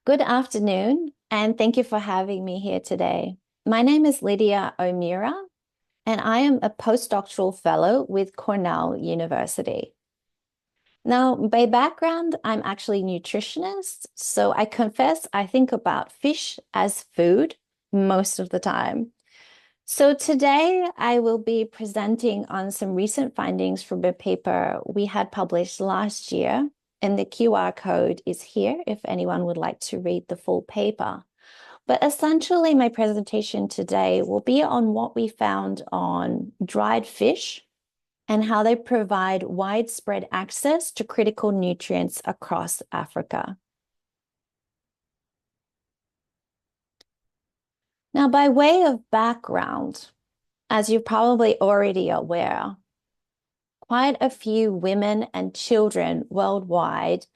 Good afternoon, and thank you for having me here today. My name is Lydia O'Meara, and I am a postdoctoral fellow with Cornell University. Now, by background, I'm actually a nutritionist, so I confess I think about fish as food most of the time. So today I will be presenting on some recent findings from a paper we had published last year, and the QR code is here if anyone would like to read the full paper. But essentially, my presentation today will be on what we found on dried fish and how they provide widespread access to critical nutrients across Africa. Now, by way of background, as you're probably already aware, quite a few women and children worldwide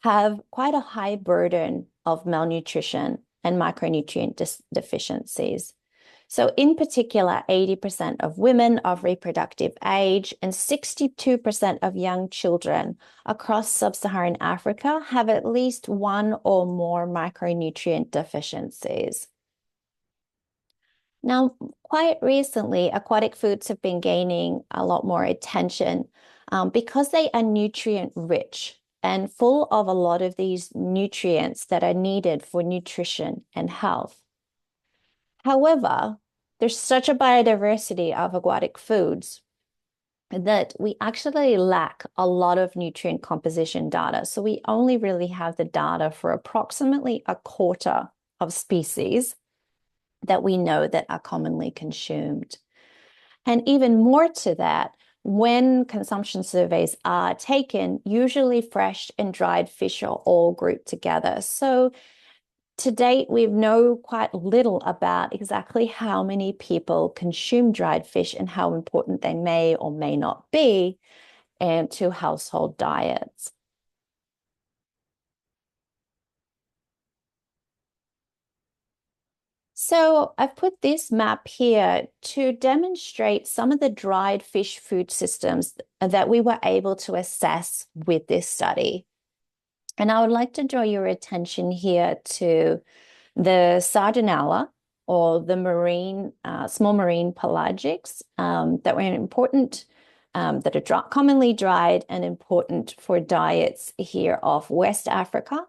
have quite a high burden of malnutrition and micronutrient deficiencies. So in particular, 80% of women of reproductive age and 62% of young children across sub-Saharan Africa have at least one or more micronutrient deficiencies. Now, quite recently, aquatic foods have been gaining a lot more attention because they are nutrient rich and full of a lot of these nutrients that are needed for nutrition and health. However, there's such a biodiversity of aquatic foods that we actually lack a lot of nutrient composition data. So we only really have the data for approximately a quarter of species that we know that are commonly consumed. And even more to that, when consumption surveys are taken, usually fresh and dried fish are all grouped together. So to date, we know quite little about exactly how many people consume dried fish and how important they may or may not be to household diets. So I've put this map here to demonstrate some of the dried fish food systems that we were able to assess with this study. And I would like to draw your attention here to the Sardinella, or the marine, small marine pelagics that were important, that are commonly dried and important for diets here of West Africa.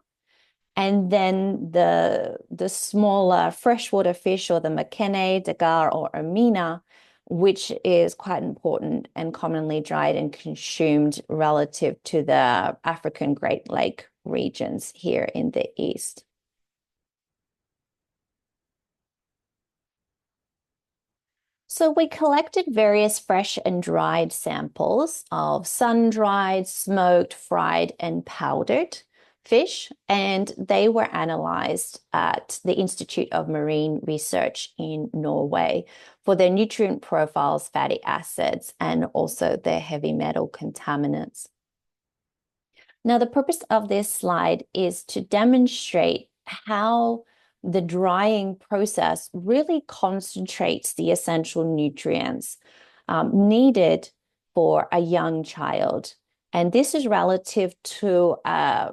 And then the smaller freshwater fish, or the makene, dagar, or amina, which is quite important and commonly dried and consumed relative to the African Great Lake regions here in the east. So we collected various fresh and dried samples of sun-dried, smoked, fried, and powdered fish, and they were analyzed at the Institute of Marine Research in Norway for their nutrient profiles, fatty acids, and also their heavy metal contaminants. Now, the purpose of this slide is to demonstrate how the drying process really concentrates the essential nutrients needed for a young child. And this is relative to a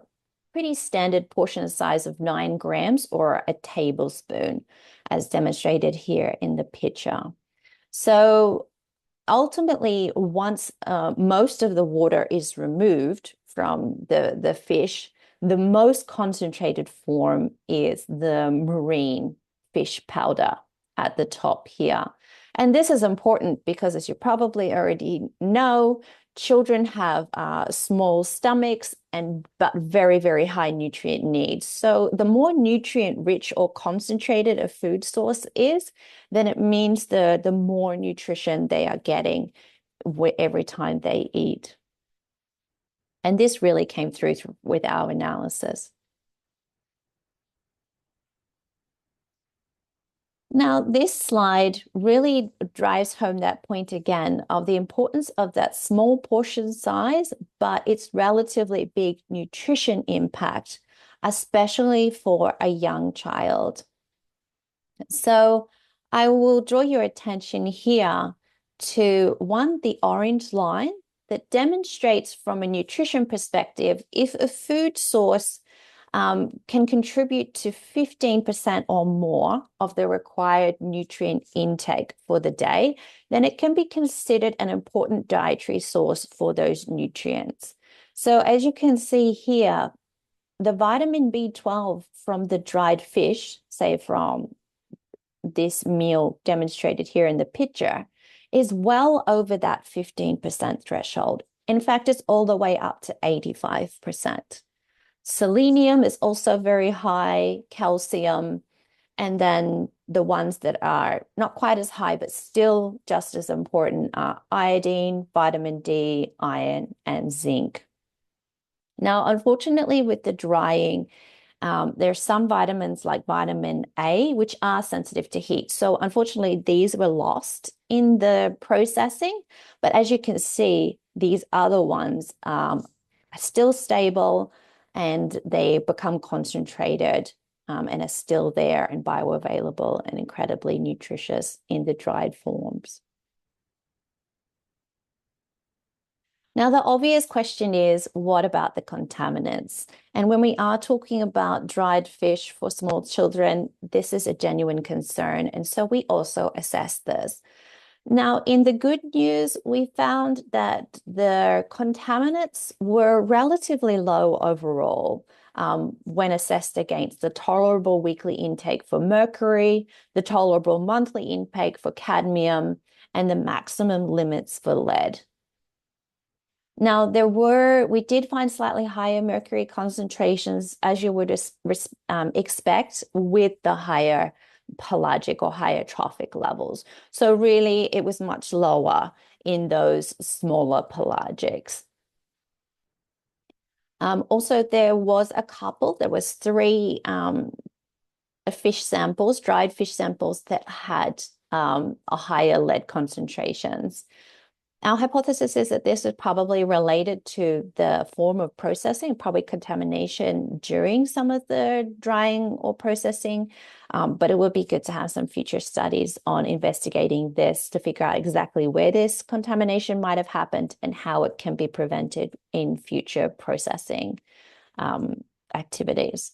pretty standard portion size of 9 grams, or a tablespoon, as demonstrated here in the picture. So ultimately, once most of the water is removed from the fish, the most concentrated form is the marine fish powder at the top here. And this is important because, as you probably already know, children have small stomachs but very, very high nutrient needs. So the more nutrient rich or concentrated a food source is, then it means the more nutrition they are getting every time they eat. And this really came through with our analysis. Now, this slide really drives home that point again of the importance of that small portion size, but its relatively big nutrition impact, especially for a young child. So I will draw your attention here to the orange line that demonstrates from a nutrition perspective if a food source can contribute to 15% or more of the required nutrient intake for the day, then it can be considered an important dietary source for those nutrients. So as you can see here, the vitamin B12 from the dried fish, say from this meal demonstrated here in the picture, is well over that 15% threshold. In fact, it's all the way up to 85%. Selenium is also very high, calcium, and then the ones that are not quite as high, but still just as important are iodine, vitamin D, iron, and zinc. Now, unfortunately, with the drying, there's some vitamins like vitamin A, which are sensitive to heat. So unfortunately, these were lost in the processing. But as you can see, these other ones are still stable and they become concentrated and are still there and bioavailable and incredibly nutritious in the dried forms. Now, the obvious question is, what about the contaminants? And when we are talking about dried fish for small children, this is a genuine concern. And so we also assess this. Now, in the good news, we found that the contaminants were relatively low overall when assessed against the tolerable weekly intake for mercury, the tolerable monthly intake for cadmium, and the maximum limits for lead. Now, we did find slightly higher mercury concentrations, as you would expect, with the higher pelagic or higher trophic levels. So really, it was much lower in those smaller pelagics. Also, there was three fish samples, dried fish samples that had a higher lead concentrations. Our hypothesis is that this is probably related to the form of processing, probably contamination during some of the drying or processing. But it would be good to have some future studies on investigating this to figure out exactly where this contamination might have happened and how it can be prevented in future processing activities.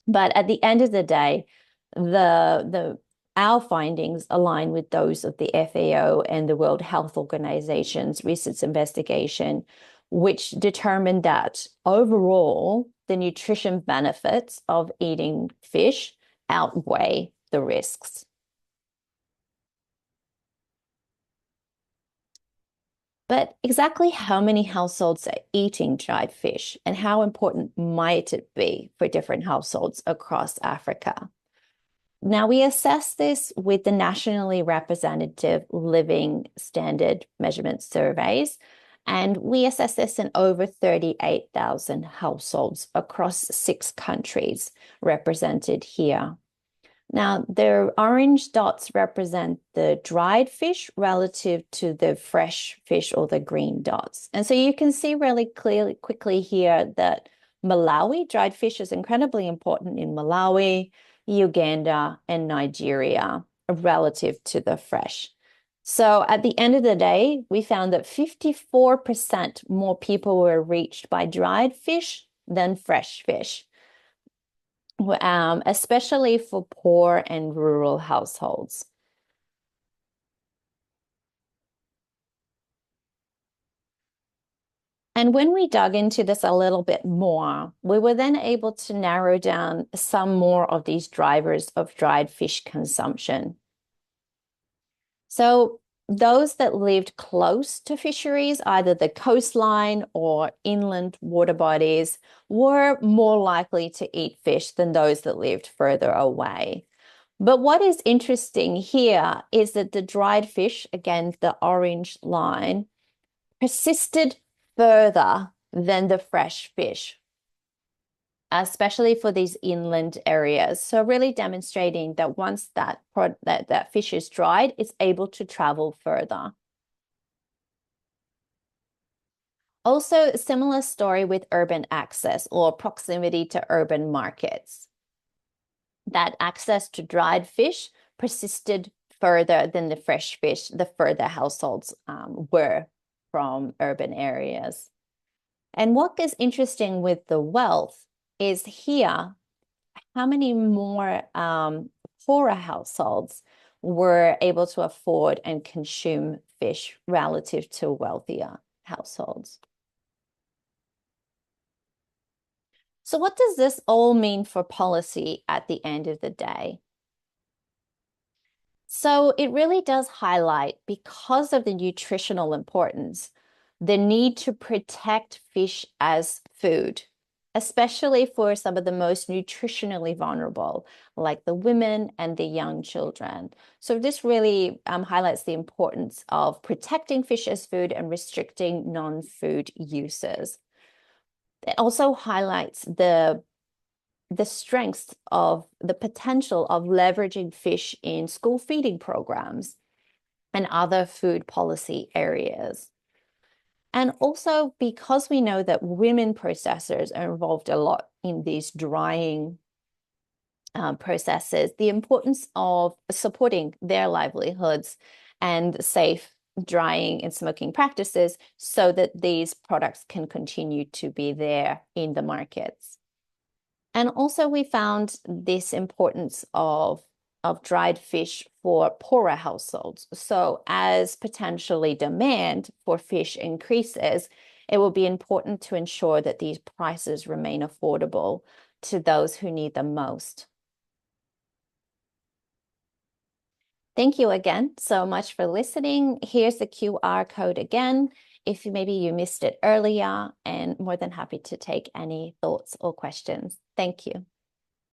But at the end of the day, our findings align with those of the FAO and the World Health Organization's recent investigation, which determined that overall, the nutrition benefits of eating fish outweigh the risks. But exactly how many households are eating dried fish, and how important might it be for different households across Africa? Now, we assess this with the nationally representative living standard measurement surveys, and we assess this in over 38,000 households across 6 countries represented here. Now, the orange dots represent the dried fish relative to the fresh fish, or the green dots. And so you can see really quickly here that Malawi, dried fish is incredibly important in Malawi, Uganda, and Nigeria relative to the fresh. So at the end of the day, we found that 54% more people were reached by dried fish than fresh fish, especially for poor and rural households. And when we dug into this a little bit more, we were then able to narrow down some more of these drivers of dried fish consumption. So those that lived close to fisheries, either the coastline or inland water bodies, were more likely to eat fish than those that lived further away. But what is interesting here is that the dried fish, again, the orange line, persisted further than the fresh fish, especially for these inland areas. So really demonstrating that once that fish is dried, it's able to travel further. Also, a similar story with urban access or proximity to urban markets. That access to dried fish persisted further than the fresh fish, the further households were from urban areas. And what is interesting with the wealth is here, how many more poorer households were able to afford and consume fish relative to wealthier households. So what does this all mean for policy at the end of the day? So it really does highlight, because of the nutritional importance, the need to protect fish as food, especially for some of the most nutritionally vulnerable, like the women and the young children. So this really highlights the importance of protecting fish as food and restricting non-food uses. It also highlights the strengths of the potential of leveraging fish in school feeding programs and other food policy areas. And also, because we know that women processors are involved a lot in these drying processes, the importance of supporting their livelihoods and safe drying and smoking practices so that these products can continue to be there in the markets. And also we found this importance of dried fish for poorer households. So as potentially demand for fish increases, it will be important to ensure that these prices remain affordable to those who need them most. Thank you again so much for listening. Here's the QR code again. If maybe you missed it earlier, and more than happy to take any thoughts or questions. Thank you.